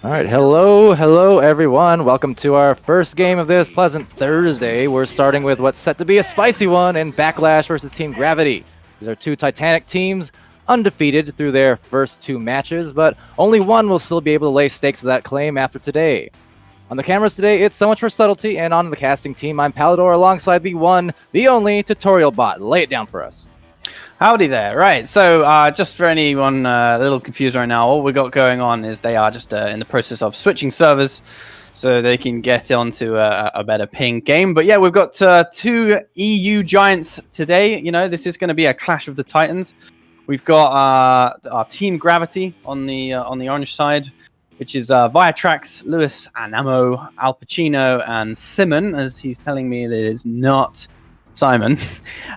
All right, hello everyone. Welcome to our first game of this pleasant Thursday. We're starting with what's set to be a spicy one in Backlash versus Team Gravity. These are two Titanic teams, undefeated through their first two matches, but only one will still be able to lay stakes to that claim after today. On the cameras today, it's So Much for Subtlety, and on the casting team, I'm Palidore alongside the one, the only TutorialBot. Lay it down for us. Howdy there. Right, so just for anyone a little confused right now, all we got going on is they are just in the process of switching servers so they can get onto a better ping game. But yeah, we've got two EU giants today. You know, this is going to be a clash of the titans. We've got our Team Gravity on the orange side, which is Viatrax, Lewis, Anamo, Al Pacino, and Simon, as he's telling me that it is not Simon.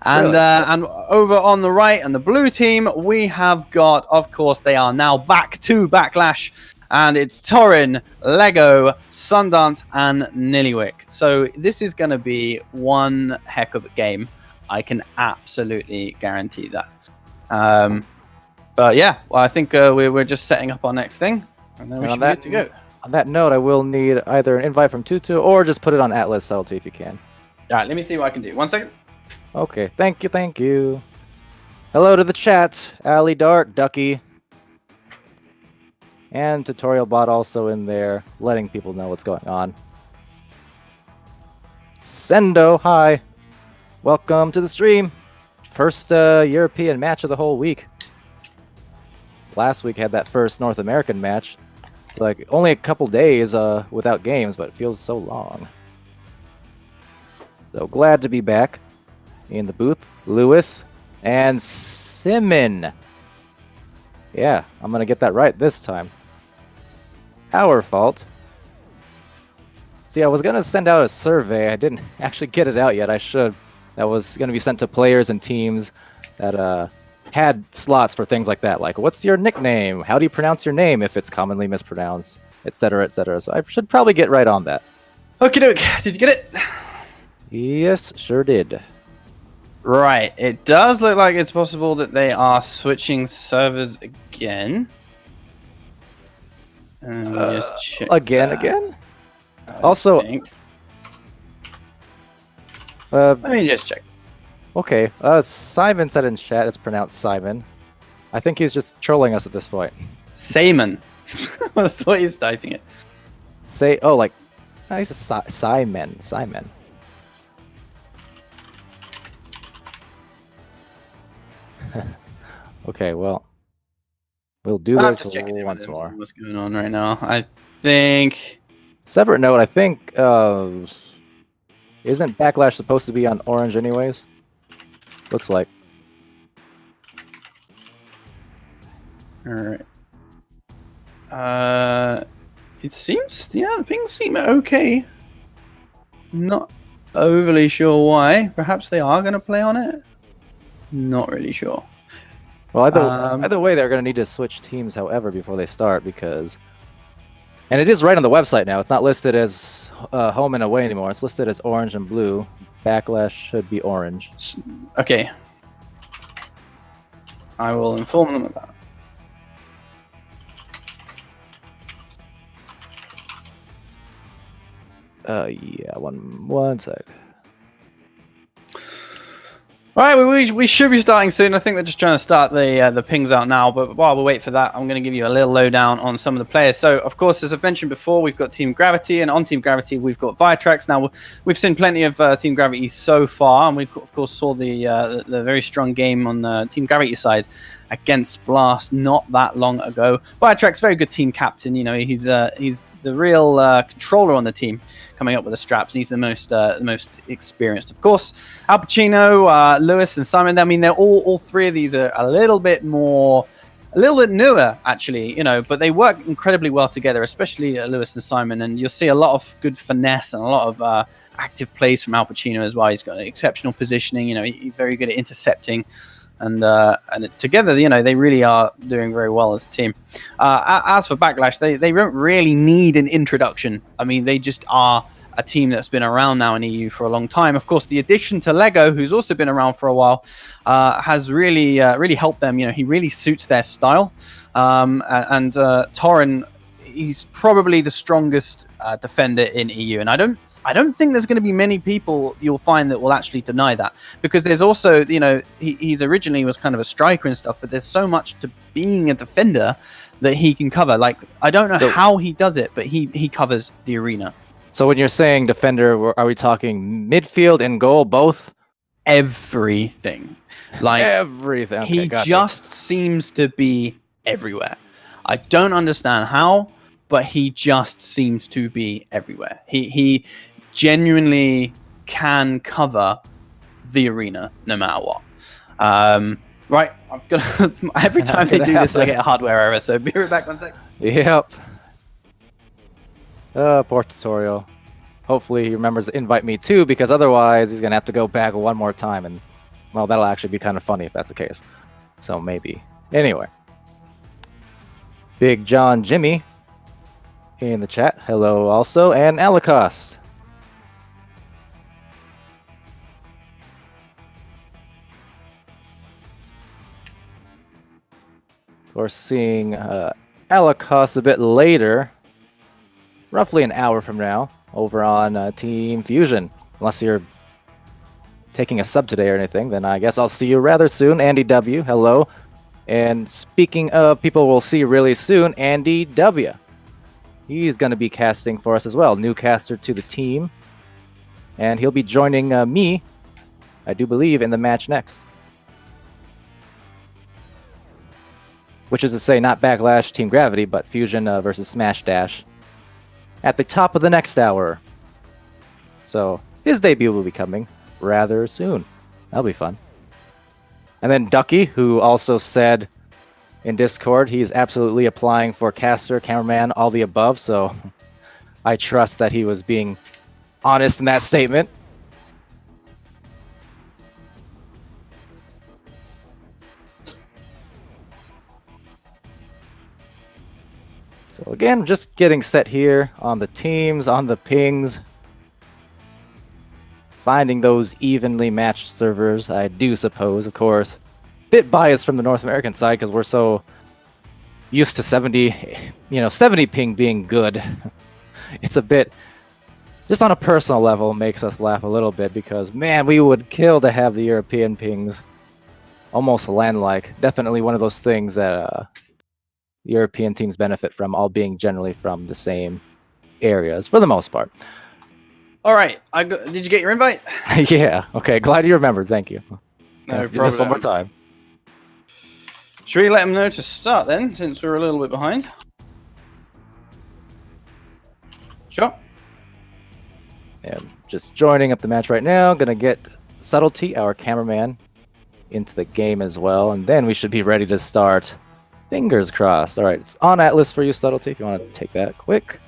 And Really? And over on the right and the blue team, we have got, of course, they are now back to Backlash, and it's Torin, Lego, Sundance, and Nillywick. So this is going to be one heck of a game. I can absolutely guarantee that. But yeah, well, I think we're just setting up our next thing, and then we should be good to go. On that note, I will need either an invite from Tutu or just put it on Atlas Subtlety if you can. All right, let me see what I can do. 1 second. Okay, thank you. Hello to the chat, Ali Dart, Ducky, and TutorialBot also in there, letting people know what's going on. Sendo, hi. Welcome to the stream. First European match of the whole week. Last week had that first North American match. It's like only a couple days without games, but it feels so long. So glad to be back in the booth. Lewis and Simon. Yeah, I'm going to get that right this time. Our fault. See, I was going to send out a survey. I didn't actually get it out yet. I should. That was going to be sent to players and teams that had slots for things like that. Like, what's your nickname? How do you pronounce your name if it's commonly mispronounced? Etc., etc. So I should probably get right on that. Okie doke. Did you get it? Yes, sure did. Right, it does look like it's possible that they are switching servers again. And we'll just check Again? Also, let me just check. Okay, Simon said in chat it's pronounced Simon. I think he's just trolling us at this point. Simon. That's what he's typing it. He says Simon. Okay, well, we'll do this once more. What's going on right now? I think. Separate note, I think isn't Backlash supposed to be on orange anyways? Looks like. All right. It seems, the pings seem okay. Not overly sure why. Perhaps they are going to play on it. Not really sure. Well, either way, they're going to need to switch teams, however, before they start, because... And it is right on the website now. It's not listed as home and away anymore. It's listed as orange and blue. Backlash should be orange. Okay. I will inform them of that. Yeah, one sec. All right, we should be starting soon. I think they're just trying to start the pings out now. But while we wait for that, I'm going to give you a little lowdown on some of the players. So, of course, as I've mentioned before, we've got Team Gravity, and on Team Gravity, we've got Viatrax. Now, we've seen plenty of Team Gravity so far, and we of course saw the very strong game on the Team Gravity side against Blast not that long ago. Viatrax, very good team captain. You know, he's the real controller on the team, coming up with the straps, and he's the most experienced. Of course, Al Pacino, Lewis, and Simon. I mean, they're all three of these are a little bit newer, actually. You know, but they work incredibly well together, especially Lewis and Simon. And you'll see a lot of good finesse and a lot of active plays from Al Pacino as well. He's got exceptional positioning. You know, he's very good at intercepting. And together, you know, they really are doing very well as a team. As for Backlash, they don't really need an introduction. I mean, they just are a team that's been around now in EU for a long time. Of course, the addition to Lego, who's also been around for a while, has really helped them. You know, he really suits their style. And Torren, he's probably the strongest defender in EU, and I don't think there's going to be many people you'll find that will actually deny that, because there's also, you know, he's originally was kind of a striker and stuff, but there's so much to being a defender that he can cover. Like, I don't know how he does it, but he covers the arena. So when you're saying defender, are we talking midfield and goal, both? Everything. Like, everything. Okay, he just seems to be everywhere. I don't understand how, but he just seems to be everywhere. He genuinely can cover the arena no matter what. Right, I'm gonna every time they do this I get a hardware error, so be right back 1 sec. Yep. Poor tutorial. Hopefully he remembers to invite me too, because otherwise he's gonna have to go back one more time, and well, that'll actually be kind of funny if that's the case. So maybe. Anyway. Big John Jimmy in the chat. Hello also, and Alacost. We're seeing Alacost a bit later, roughly an hour from now, over on Team Fusion. Unless you're taking a sub today or anything, then I guess I'll see you rather soon. Andy W, hello. And speaking of people we'll see really soon, Andy W. He's going to be casting for us as well. New caster to the team. And he'll be joining me, I do believe, in the match next. Which is to say, not Backlash Team Gravity, but Fusion versus Smash Dash at the top of the next hour. So his debut will be coming rather soon. That'll be fun. And then Ducky, who also said in Discord he's absolutely applying for caster, cameraman, all the above. So I trust that he was being honest in that statement. So again, just getting set here on the teams, on the pings. Finding those evenly matched servers, I do suppose, of course. Bit biased from the North American side because we're so used to 70 ping being good. It's a bit, just on a personal level, makes us laugh a little bit because, man, we would kill to have the European pings almost land-like. Definitely one of those things that European teams benefit from, all being generally from the same areas for the most part. All right, did you get your invite? Yeah. Okay. Glad you remembered. Thank you. No problem. Just one more time. Should we let them know to start then, since we're a little bit behind? Sure. Yeah, just joining up the match right now. Gonna get Subtlety, our cameraman, into the game as well, and then we should be ready to start. Fingers crossed. All right, it's on Atlas for you, Subtlety, if you want to take that quick.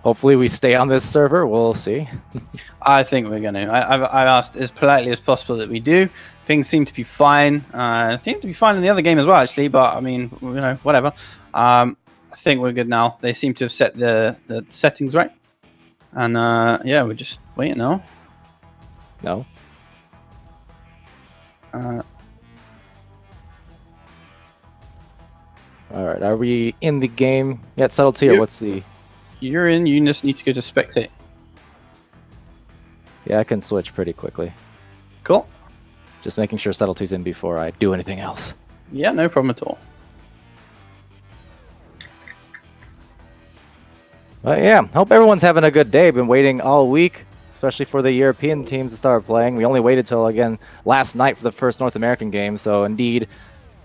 Hopefully we stay on this server. We'll see. I think we're going to. I've asked as politely as possible that we do. Things seem to be fine. Seem to be fine in the other game as well, actually. But, I mean, you know, whatever. I think we're good now. They seem to have set the settings right. And, yeah, we're just waiting now. No. All right. Are we in the game yet, Subtlety, or what's the... You're in. You just need to go to spectate. Yeah, I can switch pretty quickly. Cool. Just making sure Subtlety's in before I do anything else. Yeah, no problem at all. But yeah, hope everyone's having a good day. Been waiting all week, especially for the European teams to start playing. We only waited till, again, last night for the first North American game. So indeed,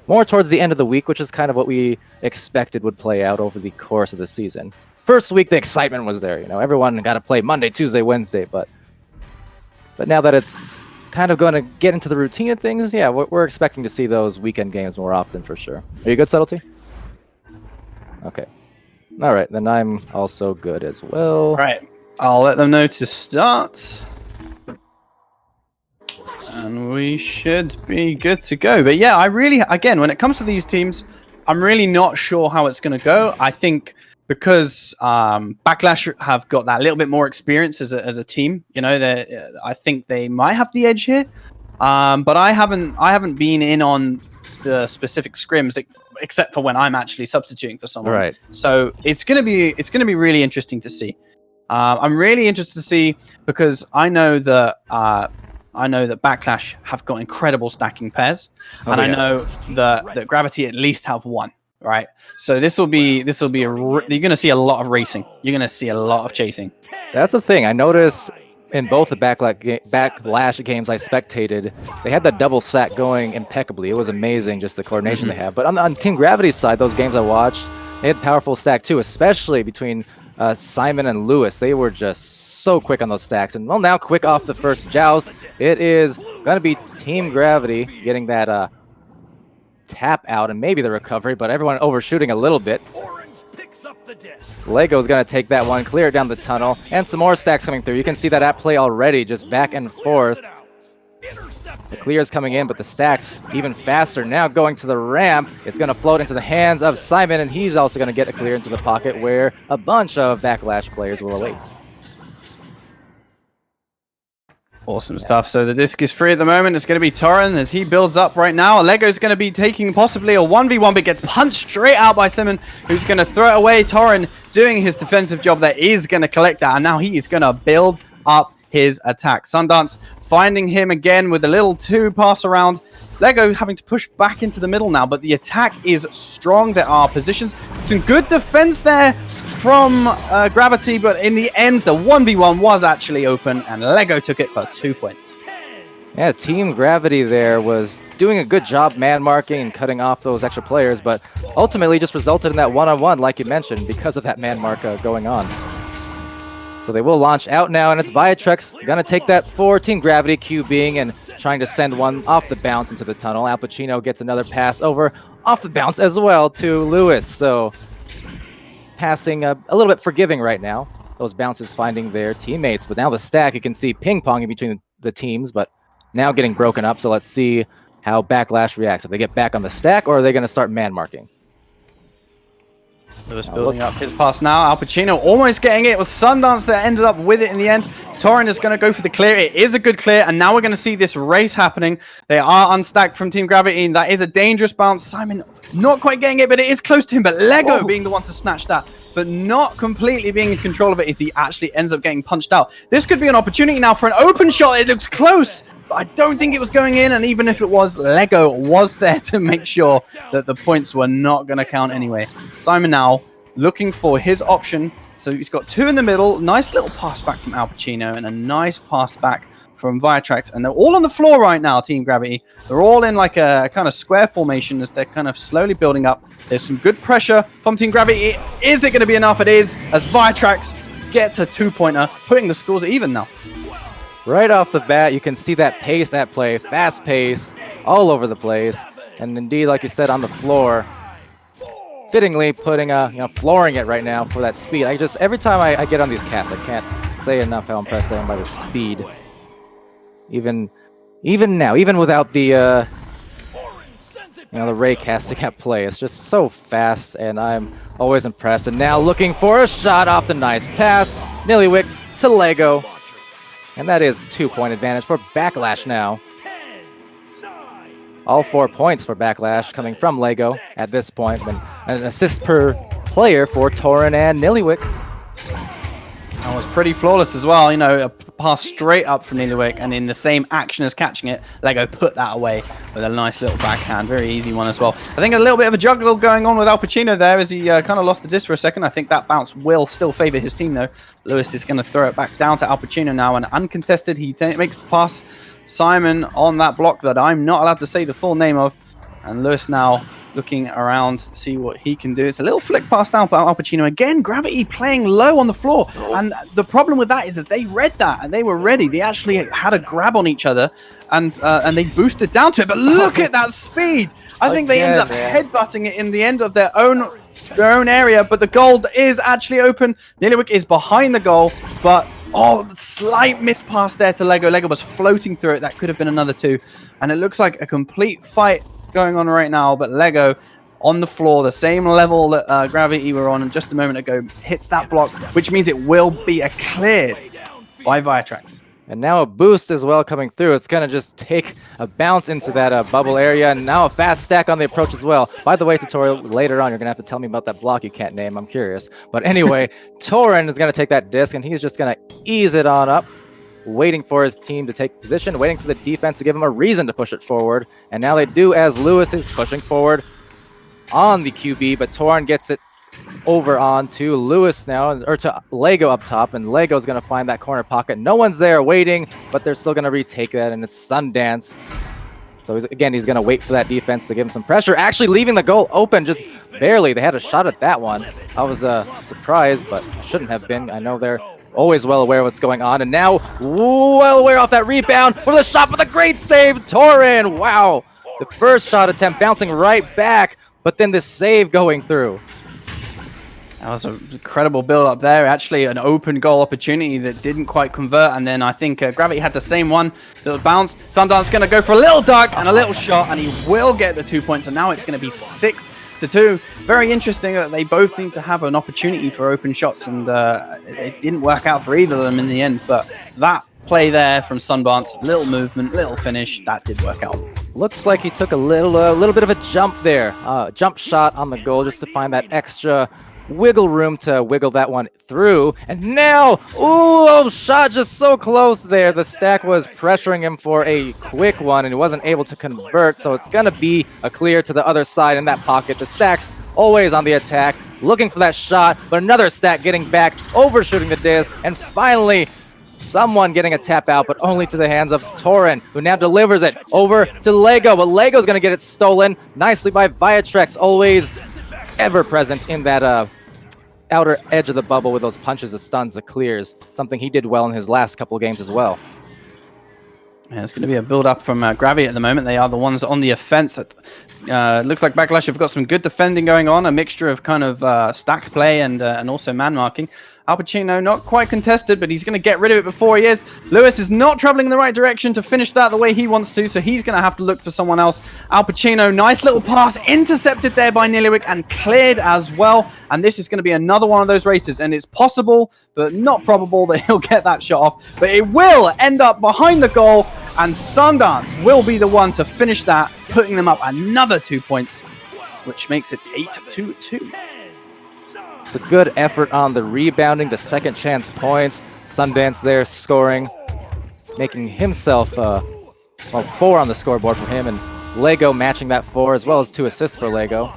more towards the end of the week, which is kind of what we expected would play out over the course of the season. First week, the excitement was there. You know, everyone got to play Monday, Tuesday, Wednesday. But now that it's kind of going to get into the routine of things, yeah, we're expecting to see those weekend games more often for sure. Are you good, Subtlety? Okay. All right, then I'm also good as well. All right, I'll let them know to start. And we should be good to go. But yeah, I really, again, when it comes to these teams, I'm really not sure how it's going to go. I think because Backlash have got that little bit more experience as a team, you know, I think they might have the edge here. But I haven't been in on the specific scrims except for when I'm actually substituting for someone. Right. So it's gonna be really interesting to see. I'm really interested to see because I know that Backlash have got incredible stacking pairs, and I know that Gravity at least have one. Right, so this will be you're gonna see a lot of racing. You're gonna see a lot of chasing. That's the thing. I noticed in both the Backlash games I spectated, they had that double stack going impeccably. It was amazing, just the coordination they have. But on Team Gravity's side, those games I watched, they had powerful stack too, especially between Simon and Lewis. They were just so quick on those stacks. And well, now quick off the first joust, it is gonna be Team Gravity getting that tap out and maybe the recovery, but everyone overshooting a little bit. Lego's going to take that one, clear it down the tunnel, and some more stacks coming through. You can see that at play already, just back and forth. The clear is coming in, but the stacks even faster. Now going to the ramp, it's going to float into the hands of Simon, and he's also going to get a clear into the pocket where a bunch of Backlash players will await. Awesome stuff. So the disc is free at the moment. It's going to be Torren as he builds up right now. Lego's going to be taking possibly a 1v1, but gets punched straight out by Simon, who's going to throw it away. Torren doing his defensive job there is going to collect that, and now he is going to build up his attack. Sundance finding him again with a little 2 pass around. Lego having to push back into the middle now, but the attack is strong. There are positions. Some good defense there from Gravity, but in the end, the 1v1 was actually open, and Lego took it for 2 points. Yeah, Team Gravity there was doing a good job man marking and cutting off those extra players, but ultimately just resulted in that one-on-one, like you mentioned, because of that man mark going on. So they will launch out now, and it's Viatrex going to take that for Team Gravity, QBing and trying to send one off the bounce into the tunnel. Al Pacino gets another pass over off the bounce as well to Lewis. So passing a little bit forgiving right now. Those bounces finding their teammates, but now the stack, you can see ping-ponging between the teams, but now getting broken up. So let's see how Backlash reacts. If they get back on the stack, or are they going to start man-marking? Lewis building up his pass now. Al Pacino almost getting it. It was Sundance that ended up with it in the end. Torren is going to go for the clear. It is a good clear, and now we're going to see this race happening. They are unstacked from Team Gravity, and that is a dangerous bounce. Simon not quite getting it, but it is close to him. But Lego being the one to snatch that, but not completely being in control of it as he actually ends up getting punched out. This could be an opportunity now for an open shot. It looks close, but I don't think it was going in, and even if it was, Lego was there to make sure that the points were not going to count anyway. Simon now looking for his option. So he's got 2 in the middle. Nice little pass back from Al Pacino and a nice pass back from Viatrex. And they're all on the floor right now, Team Gravity. They're all in like a kind of square formation as they're kind of slowly building up. There's some good pressure from Team Gravity. Is it going to be enough? It is, as Viatrex gets a 2-pointer, putting the scores even now. Right off the bat, you can see that pace at play, fast pace, all over the place. And indeed, like you said, on the floor, fittingly putting flooring it right now for that speed. Every time I get on these casts, I can't say enough how impressed I am by the speed. Even now, even without the the ray casting at play, it's just so fast, and I'm always impressed. And now looking for a shot off the nice pass, Nillywick to Lego, and that is 2-point advantage for Backlash now. All 4 points for Backlash coming from Lego at this point, and an assist per player for Torren and Nillywick. That was pretty flawless as well. You know, a pass straight up from Nillywick, and in the same action as catching it, Lego put that away with a nice little backhand. Very easy one as well. I think a little bit of a juggle going on with Al Pacino there as he kind of lost the disc for a second. I think that bounce will still favor his team, though. Lewis is going to throw it back down to Al Pacino now, and uncontested, he makes the pass. Simon on that block that I'm not allowed to say the full name of, and Lewis now looking around to see what he can do. It's a little flick pass down by Al Pacino. Again, Gravity playing low on the floor, and the problem with that is they read that and they were ready. They actually had a grab on each other, and they boosted down to it. But look at that speed! I think they ended up headbutting it in the end of their own area, but the goal is actually open. Nillywick is behind the goal, but slight miss pass there to Lego. Lego was floating through it. That could have been another 2. And it looks like a complete fight going on right now, but Lego on the floor, the same level that Gravity were on just a moment ago, hits that block, which means it will be a cleared by Viatrax. And now a boost as well coming through. It's going to just take a bounce into that bubble area. And now a fast stack on the approach as well. By the way, Tutorial, later on, you're going to have to tell me about that block you can't name. I'm curious. But anyway, Torin is going to take that disc, and he's just going to ease it on up, waiting for his team to take position, waiting for the defense to give him a reason to push it forward. And now they do, as Lewis is pushing forward on the QB, but Torin gets it over on to Lewis now, or to Lego up top, and Lego's going to find that corner pocket. No one's there waiting, but they're still going to retake that, and it's Sundance. So he's going to wait for that defense to give him some pressure, actually leaving the goal open just barely. They had a shot at that one. I was surprised, but shouldn't have been. I know they're always well aware of what's going on, and now well aware off that rebound for the shot, with a great save, Torin. Wow, the first shot attempt bouncing right back, but then this save going through. That was an incredible build-up there. Actually, an open goal opportunity that didn't quite convert. And then I think Gravity had the same one. Little bounce. Sundance going to go for a little duck and a little shot, and he will get the 2 points. And now it's going to be 6-2. Very interesting that they both seem to have an opportunity for open shots, and it didn't work out for either of them in the end. But that play there from Sundance, little movement, little finish, that did work out. Looks like he took a little bit of a jump there. Jump shot on the goal just to find that extra wiggle room to wiggle that one through. And now, ooh, shot just so close there. The stack was pressuring him for a quick one, and he wasn't able to convert, so it's going to be a clear to the other side in that pocket. The stack's always on the attack, looking for that shot, but another stack getting back, overshooting the disc, and finally someone getting a tap out, but only to the hands of Torin, who now delivers it over to Lego, but Lego's going to get it stolen nicely by Viatrax, always ever present in that outer edge of the bubble with those punches, the stuns, the clears, something he did well in his last couple of games as well. Yeah, it's going to be a build-up from Gravity at the moment. They are the ones on the offense. Looks like Backlash have got some good defending going on, a mixture of kind of stack play and also man marking. Al Pacino not quite contested, but he's going to get rid of it before he is. Lewis is not traveling in the right direction to finish that the way he wants to, so he's going to have to look for someone else. Al Pacino, nice little pass, intercepted there by Niliwick and cleared as well. And this is going to be another one of those races, and it's possible, but not probable that he'll get that shot off. But it will end up behind the goal, and Sundance will be the one to finish that, putting them up another 2 points, which makes it 8-2. It's a good effort on the rebounding, the second chance points. Sundance there scoring, making himself 4 on the scoreboard for him, and Lego matching that 4, as well as 2 assists for Lego.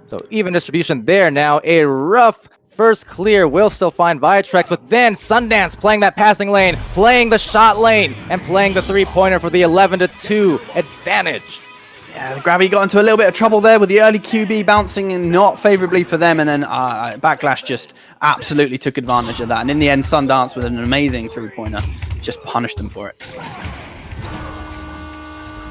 So even distribution there now. A rough first clear will still find Viatrax, but then Sundance playing that passing lane, playing the shot lane, and playing the three-pointer for the 11-2 advantage. Yeah, the Gravity got into a little bit of trouble there with the early QB bouncing in not favorably for them, and then Backlash just absolutely took advantage of that. And in the end, Sundance with an amazing three-pointer just punished them for it.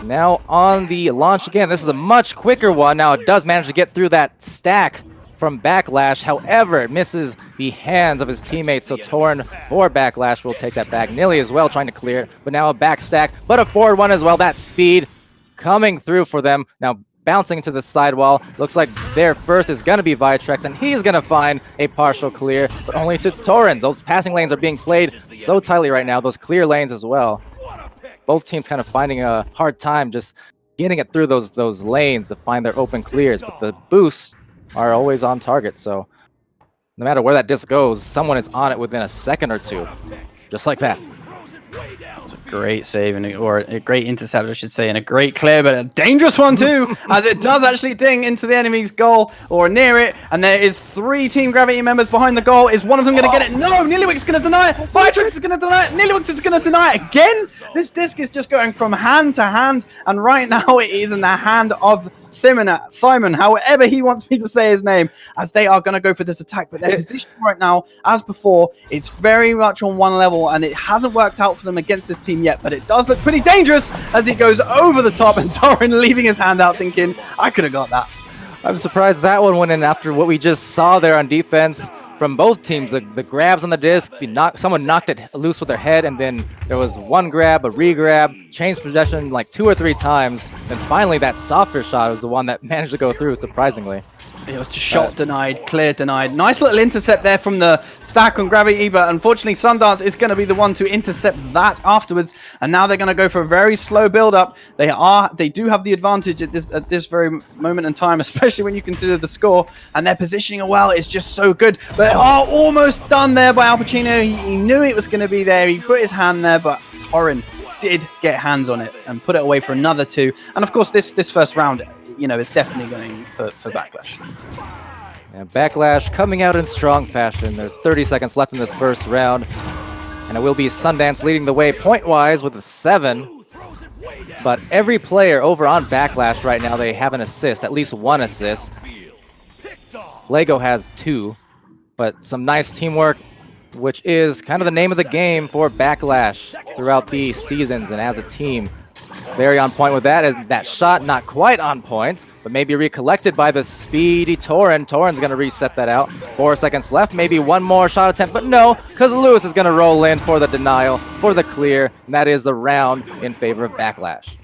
Now on the launch again, this is a much quicker one. Now it does manage to get through that stack from Backlash. However, it misses the hands of his teammates, so Torin for Backlash will take that back. Nilly as well trying to clear it, but now a back stack, but a forward one as well. That speed coming through for them. Now bouncing into the sidewall. Looks like their first is going to be Viatrax, and he's going to find a partial clear, but only to Torin. Those passing lanes are being played so tightly right now, those clear lanes as well. Both teams kind of finding a hard time just getting it through those lanes to find their open clears, but the boosts are always on target, so no matter where that disc goes, someone is on it within a second or two, just like that. Great save, or a great intercept, I should say, and a great clear, but a dangerous one too, as it does actually ding into the enemy's goal or near it. And there is 3 Team Gravity members behind the goal. Is one of them going to get it? No, Niliwick's going to deny it. Viatrax is going to deny it. Niliwick is going to deny it again. This disc is just going from hand to hand, and right now it is in the hand of Simon, however he wants me to say his name, as they are going to go for this attack. But their position right now, as before, it's very much on one level, and it hasn't worked out for them against this team yet, but it does look pretty dangerous as he goes over the top, and Torin leaving his hand out thinking, I could have got that. I'm surprised that one went in after what we just saw there on defense from both teams. The grabs on the disc, someone knocked it loose with their head, and then there was one grab, a re-grab, changed possession like 2 or 3 times. Then finally that softer shot was the one that managed to go through, surprisingly. It was just shot denied, clear denied. Nice little intercept there from the stack on Gravity, but unfortunately Sundance is going to be the one to intercept that afterwards. And now they're going to go for a very slow build-up. They do have the advantage at this very moment in time, especially when you consider the score. And their positioning well is just so good. But almost done there by Al Pacino. He knew it was going to be there. He put his hand there, but Torren did get hands on it and put it away for another 2. And of course, this first round, you know, is definitely going for Backlash. Yeah, Backlash coming out in strong fashion. There's 30 seconds left in this first round, and it will be Sundance leading the way point-wise with a 7. But every player over on Backlash right now, they have an assist, at least 1 assist. Lego has 2, but some nice teamwork, which is kind of the name of the game for Backlash throughout the seasons and as a team. Very on point with that. As that shot not quite on point, but maybe recollected by the speedy Torren. Torren's going to reset that out. 4 seconds left. Maybe one more shot attempt, but no, because Lewis is going to roll in for the denial, for the clear, and that is the round in favor of Backlash.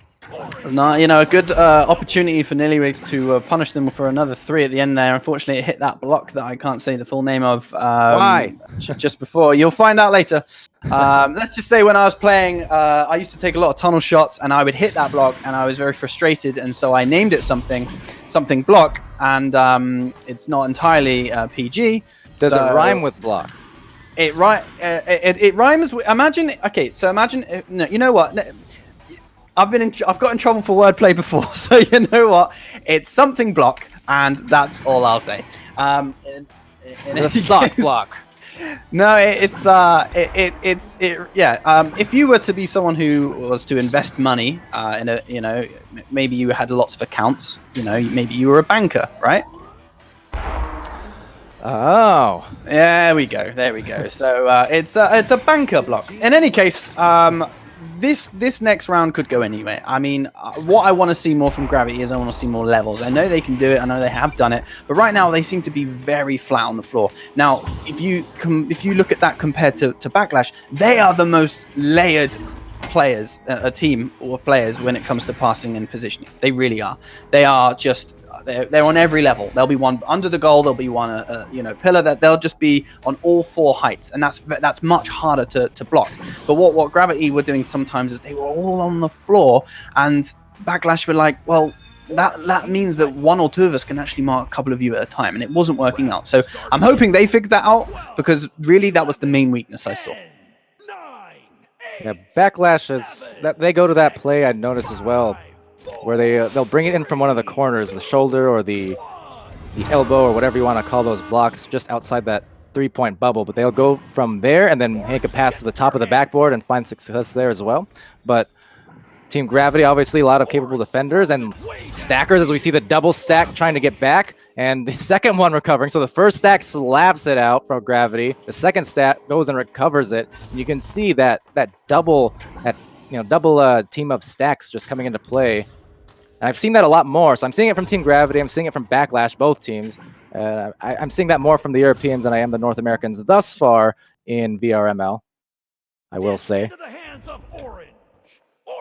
No, you know, a good opportunity for Nillywick to punish them for another 3 at the end there. Unfortunately, it hit that block that I can't say the full name of. Why? Just before. You'll find out later. Let's just say when I was playing, I used to take a lot of tunnel shots, and I would hit that block, and I was very frustrated, and so I named it something block, and it's not entirely PG. Does it rhyme with block? It rhymes with, imagine, okay, so imagine, no, you know what? I've got in trouble for wordplay before, so you know what? It's something block, and that's all I'll say. The sock block. No, if you were to be someone who was to invest money in a, you know, maybe you had lots of accounts, you know, maybe you were a banker, right? Oh, there we go. So it's a banker block. In any case, this next round could go anywhere. I mean, what I want to see more from Gravity is I want to see more levels. I know they can do it. I know they have done it. But right now, they seem to be very flat on the floor. Now, if you look at that compared to Backlash, they are the most layered players, a team of players when it comes to passing and positioning. They really are. They are just... They're on every level. There'll be one under the goal. There'll be one, you know, pillar. That they'll just be on all 4 heights, and that's much harder to block. But what Gravity were doing sometimes is they were all on the floor, and Backlash were like, well, that means that 1 or 2 of us can actually mark a couple of you at a time, and it wasn't working out. So I'm hoping they figured that out, because really that was the main weakness I saw. Yeah, Backlash is that they go to that play. I noticed as well, where they'll bring it in from one of the corners, the shoulder or the elbow or whatever you want to call those blocks, just outside that 3-point bubble. But they'll go from there and then make a pass to the top of the backboard and find success there as well. But Team Gravity, obviously a lot of capable defenders and stackers, as we see the double stack trying to get back, and the second one recovering. So the first stack slaps it out from Gravity. The second stack goes and recovers it. And you can see that double team of stacks just coming into play. And I've seen that a lot more. So I'm seeing it from Team Gravity. I'm seeing it from Backlash, both teams. I'm seeing that more from the Europeans than I am the North Americans thus far in VRML, I will say.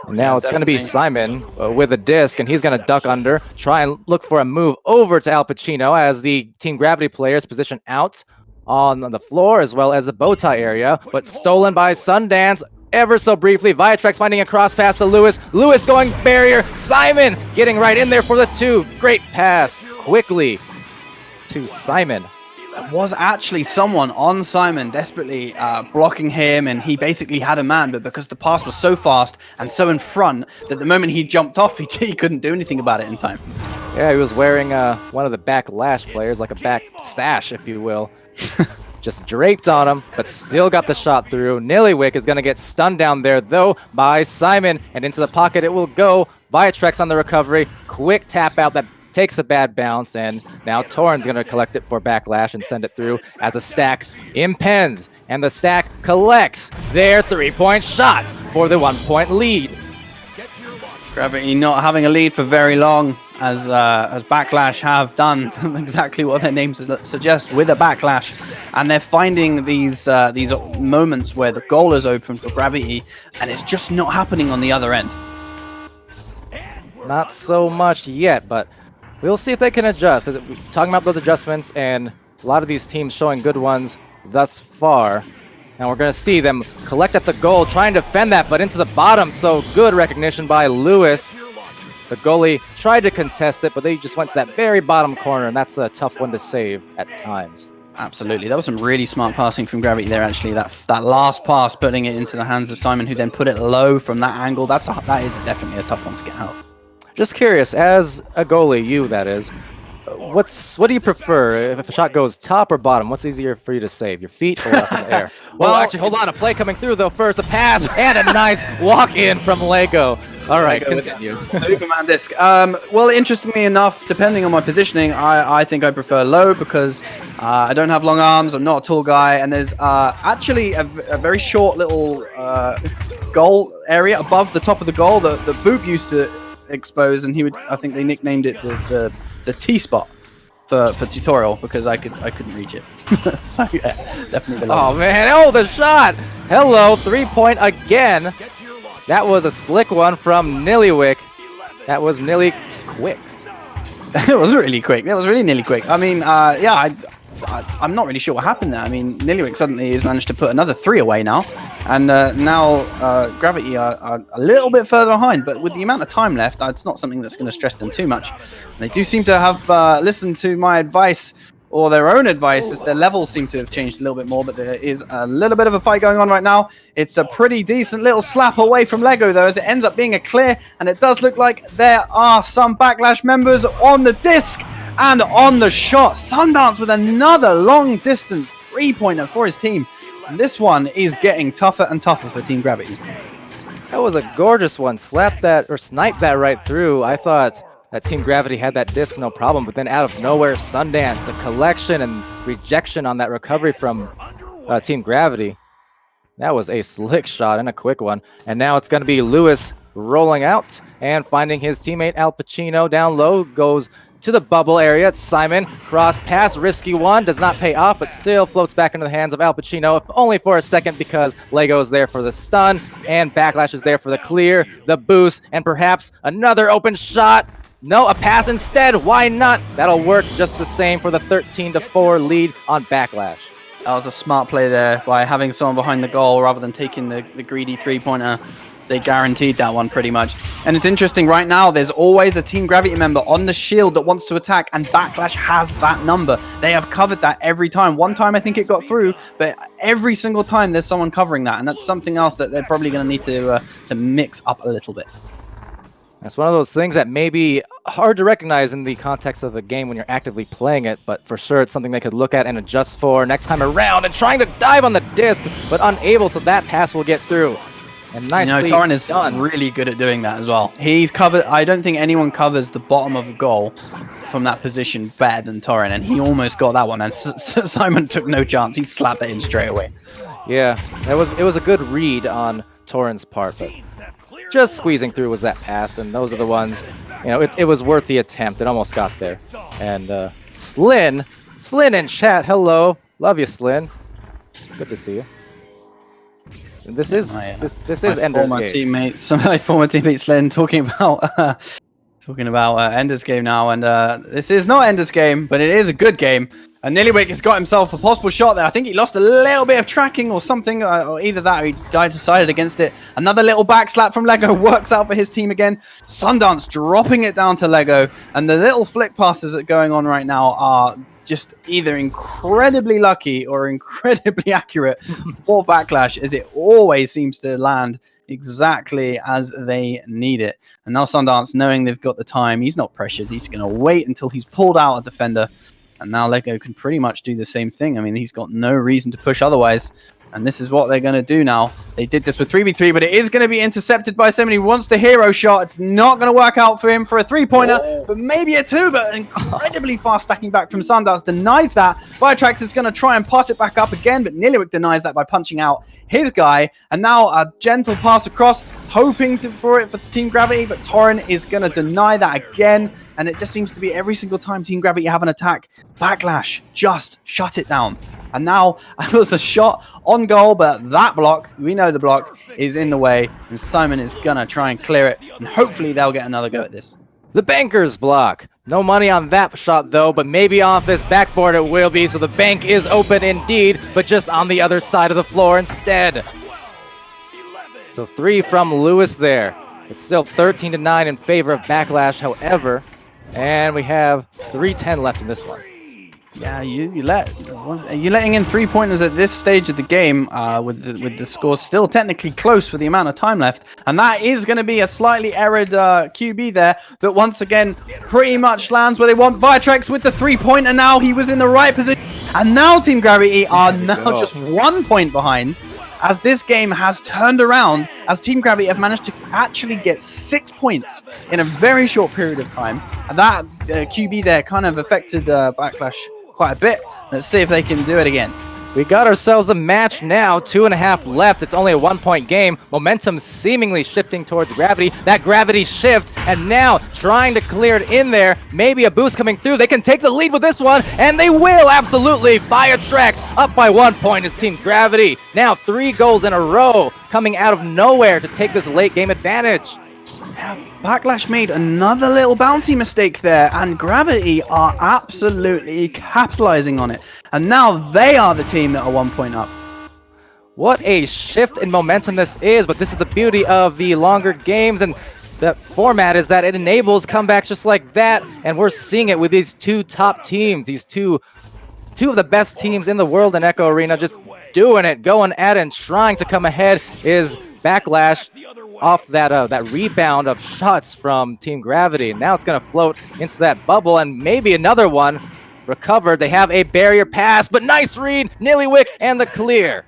And now it's going to be Simon with a disc, and he's going to duck under, try and look for a move over to Al Pacino as the Team Gravity players position out on the floor as well as the bow tie area, but stolen by Sundance. Ever so briefly, Viatrex finding a cross pass to Lewis. Lewis going barrier. Simon getting right in there for the 2. Great pass quickly to Simon. There was actually someone on Simon desperately blocking him, and he basically had a man, but because the pass was so fast and so in front that the moment he jumped off, he couldn't do anything about it in time. Yeah, he was wearing one of the Backlash players, like a back sash, if you will. Just draped on him, but still got the shot through. Nillywick is going to get stunned down there, though, by Simon, and into the pocket it will go. Viatrex on the recovery. Quick tap out that takes a bad bounce, and now Torren's going to collect it for Backlash and send it through as a stack impends, and the stack collects their 3-point shot for the 1-point lead. Gravity not having a lead for very long. as Backlash have done exactly what their names suggest with a backlash, and they're finding these moments where the goal is open for Gravity, and it's just not happening on the other end. Not so much yet, but we'll see if they can adjust. Talking about those adjustments, and a lot of these teams showing good ones thus far. And we're going to see them collect at the goal, trying to defend that, but into the bottom. So good recognition by Lewis. The goalie tried to contest it, but they just went to that very bottom corner, and that's a tough one to save at times. Absolutely. That was some really smart passing from Gravity there, actually. That last pass, putting it into the hands of Simon, who then put it low from that angle. That is definitely a tough one to get out. Just curious, as a goalie, you that is, what do you prefer? If a shot goes top or bottom, what's easier for you to save, your feet or up in the air? Well, actually, hold on. A play coming through, though. First, a pass and a nice walk-in from Lego. All right, continue. Superman disc. Well, interestingly enough, depending on my positioning, I think I prefer low because I don't have long arms. I'm not a tall guy, and there's actually a very short little goal area above the top of the goal that Boop used to expose, and I think they nicknamed it the T spot for tutorial because I couldn't reach it. So yeah, definitely. Oh man! Oh, the shot! Hello, 3-point again. That was a slick one from Nillywick. That was nearly quick. It was really quick. That was really nearly quick. I mean, yeah, I'm not really sure what happened there. I mean, Nillywick suddenly has managed to put another 3 away now. And now Gravity are a little bit further behind. But with the amount of time left, it's not something that's going to stress them too much. They do seem to have listened to my advice, or their own advice, as their levels seem to have changed a little bit more, but there is a little bit of a fight going on right now. It's a pretty decent little slap away from Lego, though, as it ends up being a clear, and it does look like there are some Backlash members on the disc and on the shot. Sundance with another long-distance 3-pointer for his team, and this one is getting tougher and tougher for Team Gravity. That was a gorgeous one. Slapped that, or sniped that right through. I thought that Team Gravity had that disc, no problem, but then out of nowhere, Sundance, the collection and rejection on that recovery from Team Gravity. That was a slick shot and a quick one. And now it's going to be Lewis rolling out and finding his teammate Al Pacino down low, goes to the bubble area. It's Simon, cross pass, risky one, does not pay off, but still floats back into the hands of Al Pacino, if only for a second, because Lego is there for the stun, and Backlash is there for the clear, the boost, and perhaps another open shot. No, a pass instead. Why not? That'll work just the same for the 13-4 lead on Backlash. That was a smart play there by having someone behind the goal rather than taking the greedy 3-pointer. They guaranteed that one pretty much. And it's interesting, right now, there's always a Team Gravity member on the shield that wants to attack, and Backlash has that number. They have covered that every time. One time I think it got through, but every single time there's someone covering that, and that's something else that they're probably going to need to mix up a little bit. It's one of those things that may be hard to recognize in the context of the game when you're actively playing it, but for sure it's something they could look at and adjust for next time around, and trying to dive on the disc, but unable, so that pass will get through. And nicely Torren is done. really good at doing that as well. He's covered. I don't think anyone covers the bottom of a goal from that position better than Torren, and he almost got that one, and Simon took no chance. He slapped it in straight away. Yeah, it was a good read on Torren's part, but just squeezing through was that pass, and those are the ones, you know, it was worth the attempt. It almost got there. And Slyn in chat, hello. Love you, Slyn. Good to see you. And this is Ender's Game. My former teammate Slyn talking about Ender's Game now, and this is not Ender's Game, but it is a good game. And Nillywick has got himself a possible shot there. I think he lost a little bit of tracking or something, or either that or he decided against it. Another little back slap from Lego works out for his team again. Sundance dropping it down to Lego, and the little flick passes that are going on right now are just either incredibly lucky or incredibly accurate for Backlash, as it always seems to land exactly as they need it. And now Sundance, knowing they've got the time, he's not pressured. He's going to wait until he's pulled out a defender. And now Lego can pretty much do the same thing. I mean, he's got no reason to push otherwise. And this is what they're going to do now. They did this with 3v3, but it is going to be intercepted by somebody who wants the hero shot. It's not going to work out for him for a 3-pointer, but maybe a 2, but incredibly fast stacking back from Sundance denies that. Vitrax is going to try and pass it back up again, but Nillywick denies that by punching out his guy. And now a gentle pass across. hoping for it for Team Gravity, but Torrent is going to deny that again. And it just seems to be every single time Team Gravity have an attack, Backlash just shut it down. And now it was a shot on goal, but that block, we know the block, is in the way. And Simon is going to try and clear it. And hopefully they'll get another go at this. The banker's block. No money on that shot though, but maybe off this backboard it will be, so the bank is open indeed, but just on the other side of the floor instead. So 3 from Lewis there. It's still 13-9 in favor of Backlash, however, and we have 3:10 left in this one. Yeah, you're letting in 3-pointers at this stage of the game with the score still technically close for the amount of time left. And that is going to be a slightly errored QB there that once again pretty much lands where they want. Viatrex with the 3-pointer now. He was in the right position. And now Team Gravity are now just 1 point behind as this game has turned around, as Team Gravity have managed to actually get 6 points in a very short period of time. And that QB there kind of affected Backlash quite a bit. Let's see if they can do it again. We got ourselves a match now, 2.5 left. It's only a 1-point game. Momentum seemingly shifting towards Gravity. That Gravity shift, and now trying to clear it in there. Maybe a boost coming through. They can take the lead with this one, and they will, absolutely. Viatrex up by 1 point is Team Gravity. Now 3 goals in a row coming out of nowhere to take this late game advantage. Backlash made another little bouncy mistake there, and Gravity are absolutely capitalizing on it. And now they are the team that are 1 point up. What a shift in momentum this is, but this is the beauty of the longer games, and the format is that it enables comebacks just like that, and we're seeing it with these 2 top teams, these two of the best teams in the world in Echo Arena, just doing it, going at it, and trying to come ahead is Backlash off that rebound of shots from Team Gravity. Now it's going to float into that bubble, and maybe another one recovered. They have a barrier pass, but nice read, Nillywick, and the clear.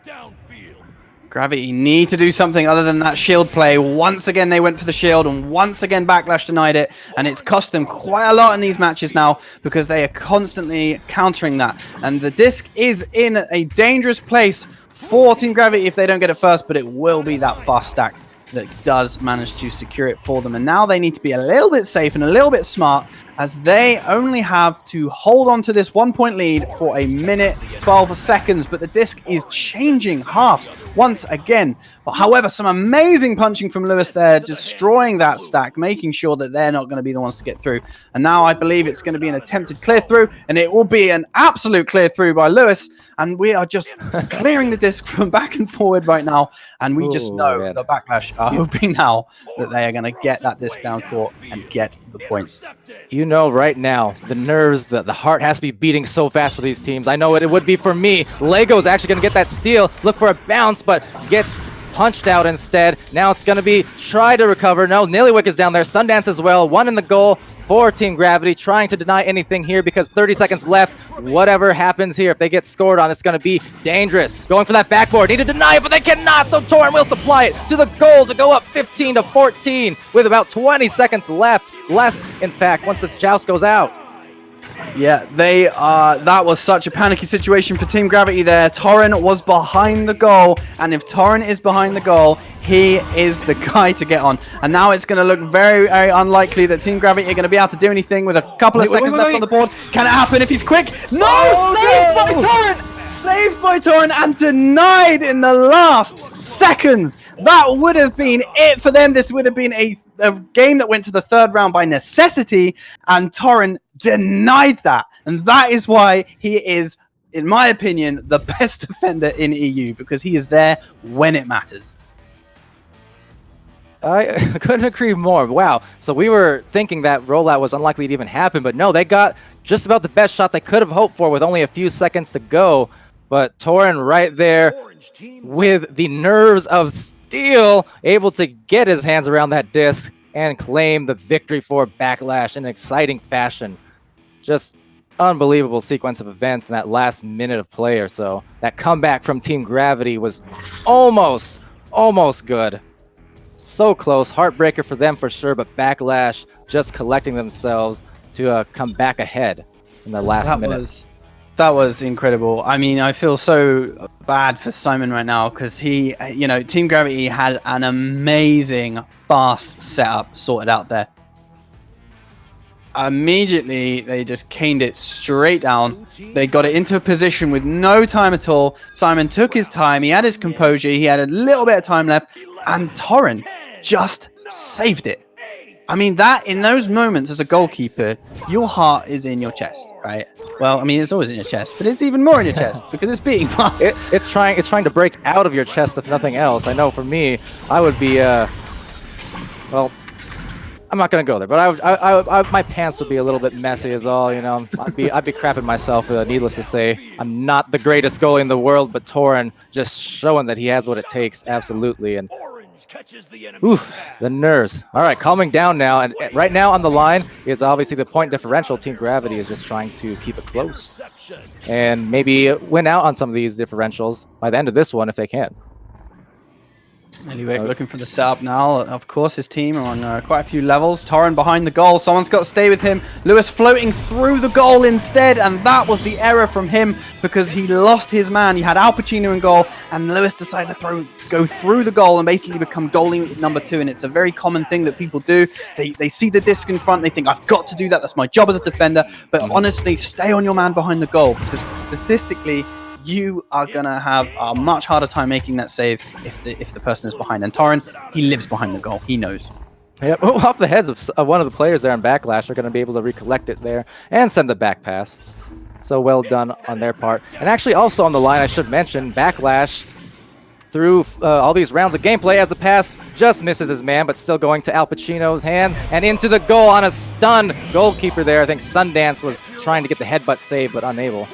Gravity need to do something other than that shield play. Once again, they went for the shield, and once again, Backlash denied it, and it's cost them quite a lot in these matches now because they are constantly countering that. And the disc is in a dangerous place for Team Gravity if they don't get it first, but it will be that fast stack that does manage to secure it for them. And now they need to be a little bit safe and a little bit smart, as they only have to hold on to this 1 point lead for 1 minute 12 seconds, but the disc is changing halves once again. But however, some amazing punching from Lewis there, destroying that stack, making sure that they're not going to be the ones to get through. And now I believe it's going to be an attempted clear through, and it will be an absolute clear through by Lewis. And we are just clearing the disc from back and forward right now. And we just know that Backlash are hoping now that they are going to get that disc down court and get the points. You know right now, the nerves, the heart has to be beating so fast for these teams. I know it would be for me. Lego's actually going to get that steal, look for a bounce, but gets punched out instead. Now it's going to be try to recover. No, Nillywick is down there. Sundance as well. 1 in the goal for Team Gravity, trying to deny anything here because 30 seconds left. Whatever happens here, if they get scored on, it's going to be dangerous. Going for that backboard. Need to deny it, but they cannot, so Torrent will supply it to the goal to go up 15-14 with about 20 seconds left. Less, in fact, once this joust goes out. Yeah, that was such a panicky situation for Team Gravity there. Torrent was behind the goal, and if Torrent is behind the goal, he is the guy to get on. And now it's going to look very, very unlikely that Team Gravity are going to be able to do anything with a couple of seconds left on the board. Can it happen if he's quick? No! Saved by Torrent! Saved by Torrent and denied in the last seconds. That would have been it for them. This would have been a game that went to the 3rd round by necessity, and Torrent denied that. And that is why he is, in my opinion, the best defender in EU, because he is there when it matters. I couldn't agree more. Wow. So we were thinking that rollout was unlikely to even happen, but no, they got just about the best shot they could have hoped for with only a few seconds to go. But Torrent right there with the nerves of steel, able to get his hands around that disc and claim the victory for Backlash in an exciting fashion. Just unbelievable sequence of events in that last minute of play or so. That comeback from Team Gravity was almost good. So close. Heartbreaker for them for sure, but Backlash just collecting themselves to come back ahead in the last minute. That was incredible. I mean, I feel so bad for Simon right now because he, Team Gravity had an amazing fast setup sorted out there. Immediately, they just caned it straight down. They got it into a position with no time at all. Simon took his time. He had his composure. He had a little bit of time left. And Torren just saved it. I mean, that in those moments as a goalkeeper, your heart is in your chest, right? Well, I mean, it's always in your chest, but it's even more in your chest because it's beating fast. It's trying to break out of your chest, if nothing else. I know for me, I would be, well, I'm not gonna go there, but my pants would be a little bit messy as all, you know. I'd be crapping myself. Needless to say, I'm not the greatest goalie in the world, but Torren just showing that he has what it takes, absolutely. And oof, the nerves. All right, calming down now, and right now on the line is obviously the point differential. Team Gravity is just trying to keep it close and maybe win out on some of these differentials by the end of this one if they can. Anyway, looking for the setup now. Of course, his team are on quite a few levels. Torren behind the goal. Someone's got to stay with him. Lewis floating through the goal instead, and that was the error from him because he lost his man. He had Al Pacino in goal, and Lewis decided to go through the goal and basically become goalie number 2. And it's a very common thing that people do. They see the disc in front. They think, I've got to do that. That's my job as a defender. But honestly, stay on your man behind the goal because statistically, you are going to have a much harder time making that save if the person is behind. And Torren, he lives behind the goal. He knows. Yep, off the heads of one of the players there in Backlash are going to be able to recollect it there and send the back pass. So well done on their part. And actually also on the line, I should mention, Backlash through all these rounds of gameplay as the pass just misses his man, but still going to Al Pacino's hands and into the goal on a stun. Goalkeeper there, I think Sundance was trying to get the headbutt save, but unable.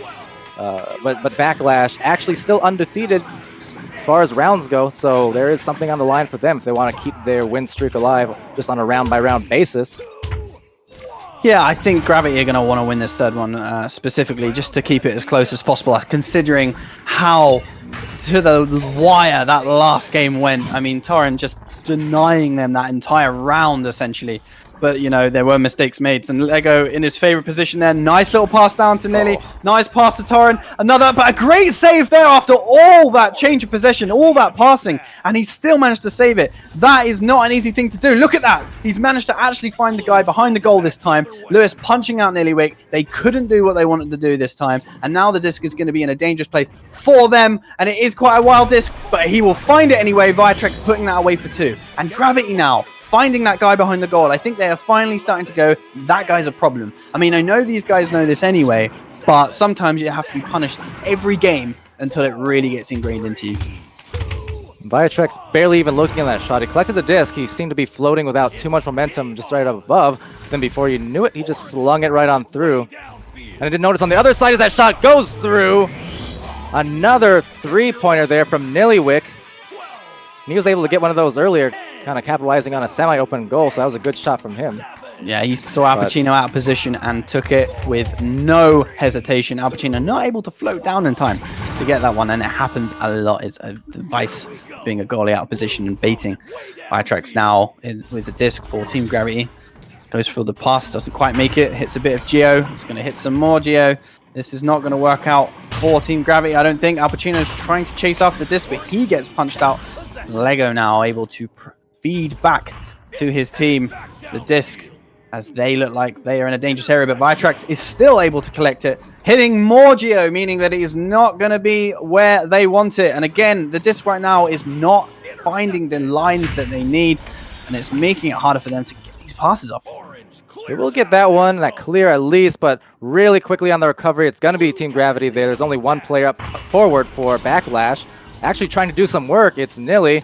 But Backlash actually still undefeated as far as rounds go, so there is something on the line for them if they want to keep their win streak alive just on a round-by-round basis. Yeah, I think Gravity are going to want to win this third one specifically just to keep it as close as possible, considering how to the wire that last game went. I mean, Torren just denying them that entire round, essentially. But, you know, there were mistakes made. And Lego in his favorite position there. Nice little pass down to Nelly. Nice pass to Torren. Another, but a great save there after all that change of possession, all that passing. And he still managed to save it. That is not an easy thing to do. Look at that. He's managed to actually find the guy behind the goal this time. Lewis punching out Nellywick. They couldn't do what they wanted to do this time. And now the disc is going to be in a dangerous place for them. And it is quite a wild disc, but he will find it anyway. Viatrex putting that away for 2. And Gravity now finding that guy behind the goal. I think they are finally starting to go, that guy's a problem. I mean, I know these guys know this anyway, but sometimes you have to be punished every game until it really gets ingrained into you. Viatrex barely even looking at that shot. He collected the disc. He seemed to be floating without too much momentum just right up above. Then before you knew it, he just slung it right on through. And I did notice on the other side as that shot goes through, another three-pointer there from Nellywick. He was able to get one of those earlier, kind of capitalizing on a semi-open goal, so that was a good shot from him. Yeah, he saw Al Pacino out of position and took it with no hesitation. Al Pacino not able to float down in time to get that one, and it happens a lot. It's a vice being a goalie out of position and baiting. Viatrex now with the disc for Team Gravity. Goes for the pass, doesn't quite make it, hits a bit of Geo. He's going to hit some more Geo. This is not going to work out for Team Gravity, I don't think. Al Pacino's trying to chase after the disc, but he gets punched out. Lego now able to feed back to his team the disc as they look like they are in a dangerous area, but Viatrex is still able to collect it, hitting more Geo, meaning that it is not going to be where they want it. And again, the disc right now is not finding the lines that they need, and it's making it harder for them to get these passes off. They will get that one, that clear at least, but really quickly on the recovery, it's going to be Team Gravity there. There's only one player up forward for Backlash. Actually trying to do some work, it's Nilly,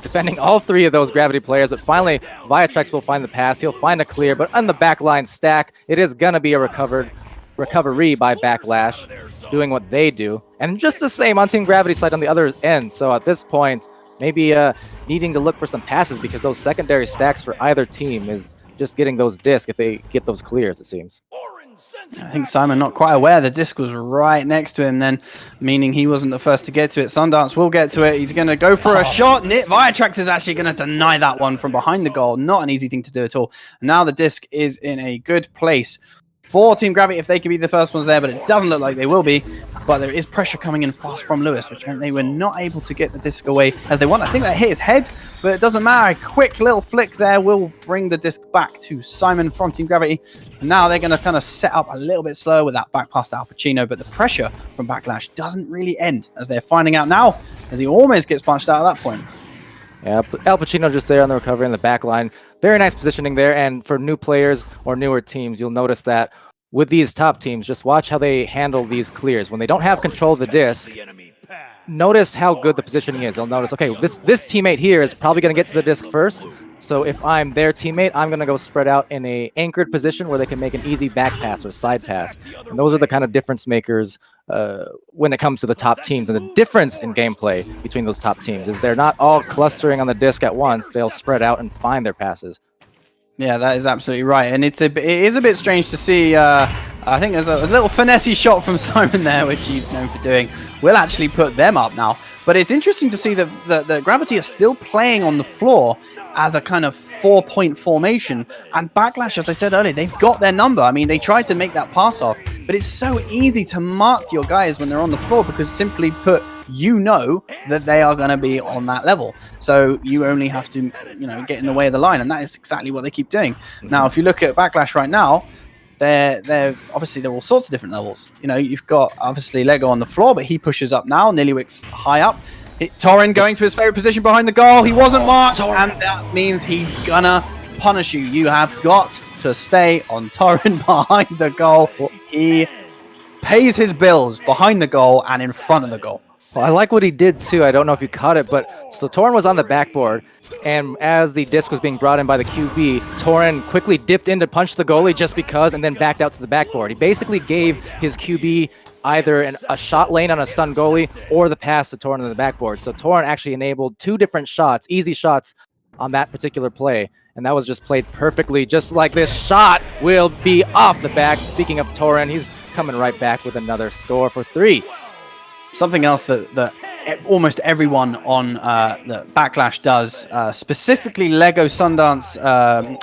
defending all 3 of those Gravity players, but finally Viatrex will find the pass. He'll find a clear, but on the backline stack, it is going to be a recovery by Backlash, doing what they do. And just the same on Team Gravity side on the other end, so at this point, maybe needing to look for some passes because those secondary stacks for either team is just getting those discs if they get those clears, it seems. I think Simon not quite aware the disc was right next to him then, meaning he wasn't the first to get to it. Sundance will get to it. He's going to go for a shot. Viatrex is actually going to deny that one from behind the goal. Not an easy thing to do at all. And now the disc is in a good place for Team Gravity if they could be the first ones there, but it doesn't look like they will be. But there is pressure coming in fast from Lewis, which meant they were not able to get the disc away as they want. I think that hit his head, but it doesn't matter. A quick little flick there will bring the disc back to Simon from Team Gravity. And now they're going to kind of set up a little bit slower with that back pass to Al Pacino, but the pressure from Backlash doesn't really end, as they're finding out now, as he almost gets punched out at that point. Yeah, Al Pacino just there on the recovery in the back line. Very nice positioning there, and for new players or newer teams, you'll notice that with these top teams, just watch how they handle these clears. When they don't have control of the disc, notice how good the positioning is. They'll notice, okay, this teammate here is probably going to get to the disc first, so if I'm their teammate, I'm going to go spread out in a anchored position where they can make an easy back pass or side pass. And those are the kind of difference makers when it comes to the top teams. And the difference in gameplay between those top teams is they're not all clustering on the disc at once. They'll spread out and find their passes. Yeah, that is absolutely right. And it is a bit strange to see, I think there's a little finesse shot from Simon there, which he's known for doing. We'll actually put them up now. But it's interesting to see that the Gravity are still playing on the floor as a kind of 4-point formation. And Backlash, as I said earlier, they've got their number. I mean, they tried to make that pass off, but it's so easy to mark your guys when they're on the floor because simply put, you know that they are going to be on that level. So you only have to, get in the way of the line. And that is exactly what they keep doing. Now, if you look at Backlash right now, they're obviously they're all sorts of different levels. You've got obviously Lego on the floor, but he pushes up now. Nillywick's high up. Torrin going to his favorite position behind the goal. He wasn't marked, and that means he's gonna punish you. You have got to stay on Torrin behind the goal. He pays his bills behind the goal and in front of the goal. Well, I like what he did too. I don't know if you caught it, but so Torrin was on the backboard, and as the disc was being brought in by the QB, Torrin quickly dipped in to punch the goalie just because, and then backed out to the backboard. He basically gave his QB either a shot lane on a stunned goalie or the pass to Torrin on the backboard. So Torrin actually enabled 2 different shots, easy shots on that particular play, and that was just played perfectly, just like this shot will be off the back. Speaking of Torrin, he's coming right back with another score for 3. Something else that almost everyone on the Backlash does, specifically Lego, Sundance,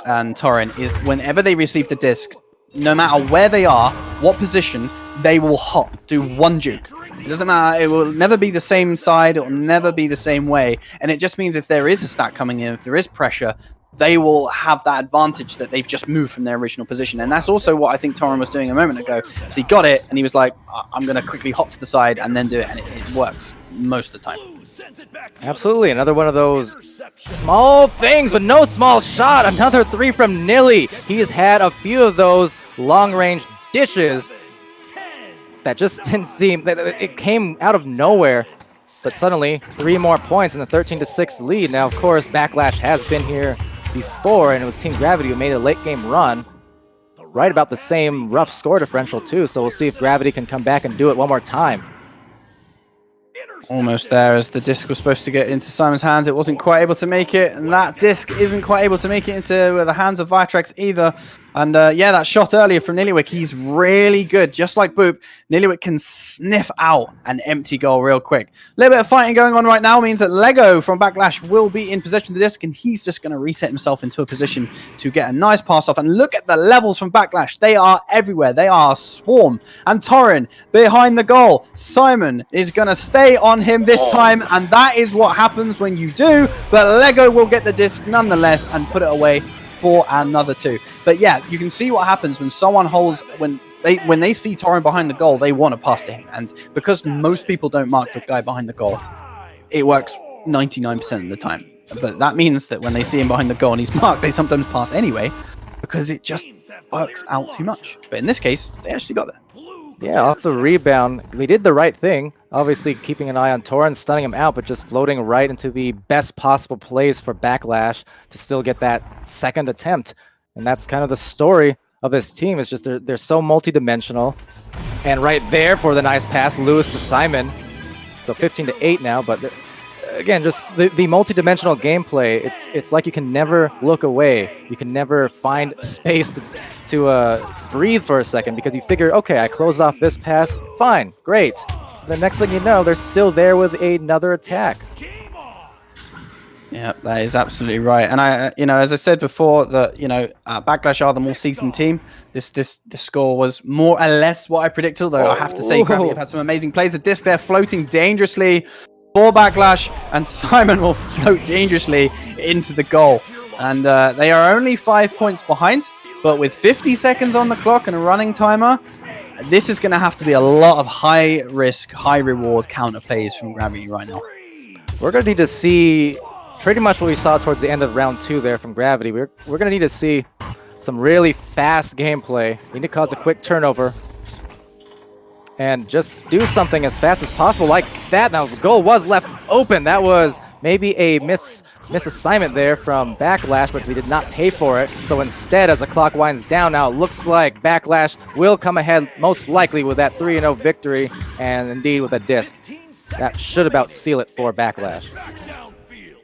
and Torrin, is whenever they receive the disc, no matter where they are, what position, they will hop, do one juke. It doesn't matter, it will never be the same side, it will never be the same way, and it just means if there is a stack coming in, if there is pressure, they will have that advantage that they've just moved from their original position. And that's also what I think Torrin was doing a moment ago. So he got it, and he was like, I'm going to quickly hop to the side and then do it, and it works most of the time. Absolutely, another one of those small things, but no small shot. Another 3 from Nilly. He's had a few of those long-range dishes that just didn't seem, it came out of nowhere. But suddenly, 3 more points in the 13-6 lead. Now, of course, Backlash has been here before, and it was Team Gravity who made a late-game run. Right about the same rough score differential, too, so we'll see if Gravity can come back and do it one more time. Almost there, as the disc was supposed to get into Simon's hands. It wasn't quite able to make it, and that disc isn't quite able to make it into the hands of Vitrex either. And yeah, that shot earlier from Nillywick, he's really good. Just like Boop, Nillywick can sniff out an empty goal real quick. A little bit of fighting going on right now means that Lego from Backlash will be in possession of the disc, and he's just going to reset himself into a position to get a nice pass off. And look at the levels from Backlash. They are everywhere. They are a swarm. And Torrin behind the goal. Simon is going to stay on him this time, and that is what happens when you do. But Lego will get the disc nonetheless and put it away for another 2. But yeah, you can see what happens when someone holds, when they see Torrin behind the goal, they want to pass to him. And because most people don't mark the guy behind the goal, it works 99% of the time. But that means that when they see him behind the goal and he's marked, they sometimes pass anyway, because it just works out too much. But in this case, they actually got there. Yeah, off the rebound, they did the right thing. Obviously keeping an eye on Torrin, stunning him out, but just floating right into the best possible place for Backlash to still get that second attempt. And that's kind of the story of this team. It's just they're so multi-dimensional. And right there for the nice pass, Lewis to Simon. So 15-8 now, but again, just the multi-dimensional gameplay, it's like you can never look away. You can never find space to breathe for a second, because you figure, okay, I close off this pass, fine, great. The next thing you know, they're still there with another attack. Yeah, that is absolutely right. And I, as I said before, that Backlash are the more seasoned team. This score was more or less what I predicted. Although I have to say, Gravity have had some amazing plays. The disc there floating dangerously for Backlash, and Simon will float dangerously into the goal. And they are only 5 points behind, but with 50 seconds on the clock and a running timer, this is going to have to be a lot of high risk, high reward counter plays from Gravity right now. We're going to need to see pretty much what we saw towards the end of round 2 there from Gravity. We're going to need to see some really fast gameplay. We need to cause a quick turnover and just do something as fast as possible like that. Now, the goal was left open. That was maybe a misassignment there from Backlash, but we did not pay for it. So instead, as the clock winds down now, it looks like Backlash will come ahead most likely with that 3-0 victory, and indeed with a disc. That should about seal it for Backlash.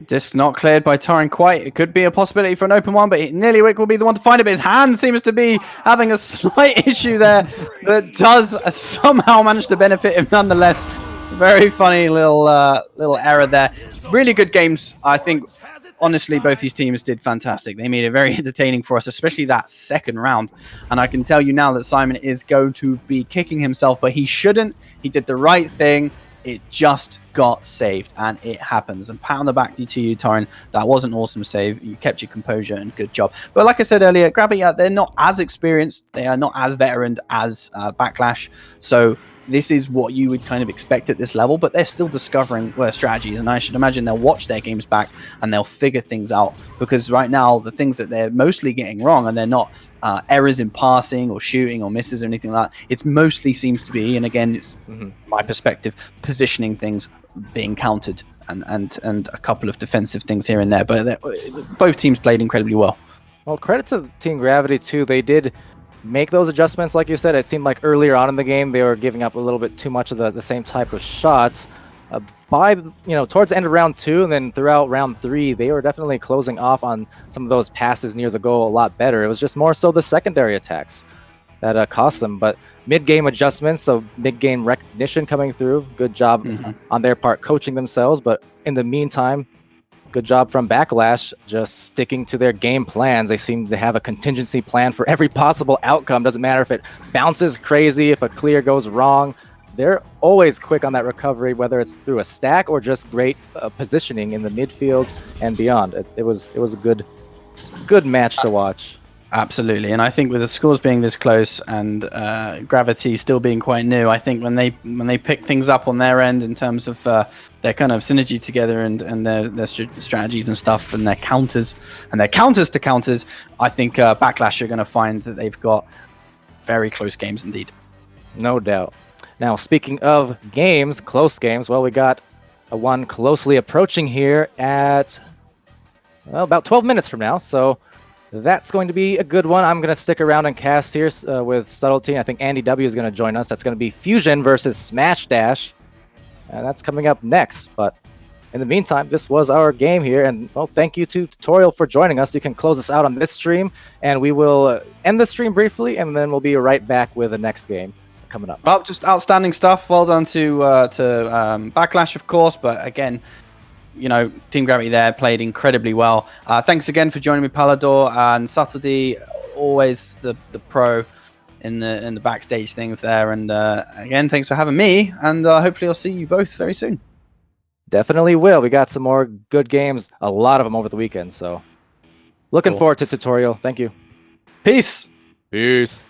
Disc not cleared by Torrin quite. It could be a possibility for an open one, but Nearlywick will be the one to find it. But his hand seems to be having a slight issue there that does somehow manage to benefit him nonetheless. Very funny little error there. Really good games. I think, honestly, both these teams did fantastic. They made it very entertaining for us, especially that second round. And I can tell you now that Simon is going to be kicking himself, but he shouldn't. He did the right thing. It just got saved, and it happens. And pat on the back to you, Torrin. That was an awesome save. You kept your composure, and good job. But like I said earlier, Gravity, they're not as experienced. They are not as veteran as Backlash. So this is what you would kind of expect at this level, but they're still discovering their strategies. And I should imagine they'll watch their games back and they'll figure things out. Because right now, the things that they're mostly getting wrong, and they're not errors in passing or shooting or misses or anything like that. It's mostly seems to be, and again, it's my perspective, positioning things being countered and a couple of defensive things here and there. But both teams played incredibly well. Well, credit to Team Gravity, too. They did make those adjustments. Like you said, it seemed like earlier on in the game, they were giving up a little bit too much of the same type of shots. Towards the end of round 2 and then throughout round 3, they were definitely closing off on some of those passes near the goal a lot better. It was just more so the secondary attacks that cost them. But mid-game adjustments, so mid-game recognition coming through. Good job on their part coaching themselves. But in the meantime, good job from Backlash just sticking to their game plans. They seem to have a contingency plan for every possible outcome. Doesn't matter if it bounces crazy, if a clear goes wrong. They're always quick on that recovery, whether it's through a stack or just great positioning in the midfield and beyond. It was a good match to watch. Absolutely, and I think with the scores being this close and Gravity still being quite new, I think when they pick things up on their end in terms of their kind of synergy together and their strategies and stuff and their counters to counters, I think Backlash are going to find that they've got very close games indeed. No doubt. Now, speaking of games, close games, well, we got one closely approaching here at about 12 minutes from now, so that's going to be a good one. I'm going to stick around and cast here with Subtlety. I think Andy W is going to join us. That's going to be Fusion versus Smash Dash, and that's coming up next. But in the meantime, this was our game here, and well, thank you to Tutorial for joining us. You can close us out on this stream, and we will end the stream briefly, and then we'll be right back with the next game coming up. Well, just outstanding stuff. Well done to Backlash, of course, but again, Team Gravity there played incredibly well. Thanks again for joining me, Palidore, and Subtlety, always the pro in the backstage things there. And again, thanks for having me, and hopefully I'll see you both very soon. Definitely will. We got some more good games, a lot of them over the weekend, so looking forward to Tutorial. Thank you. Peace. Peace.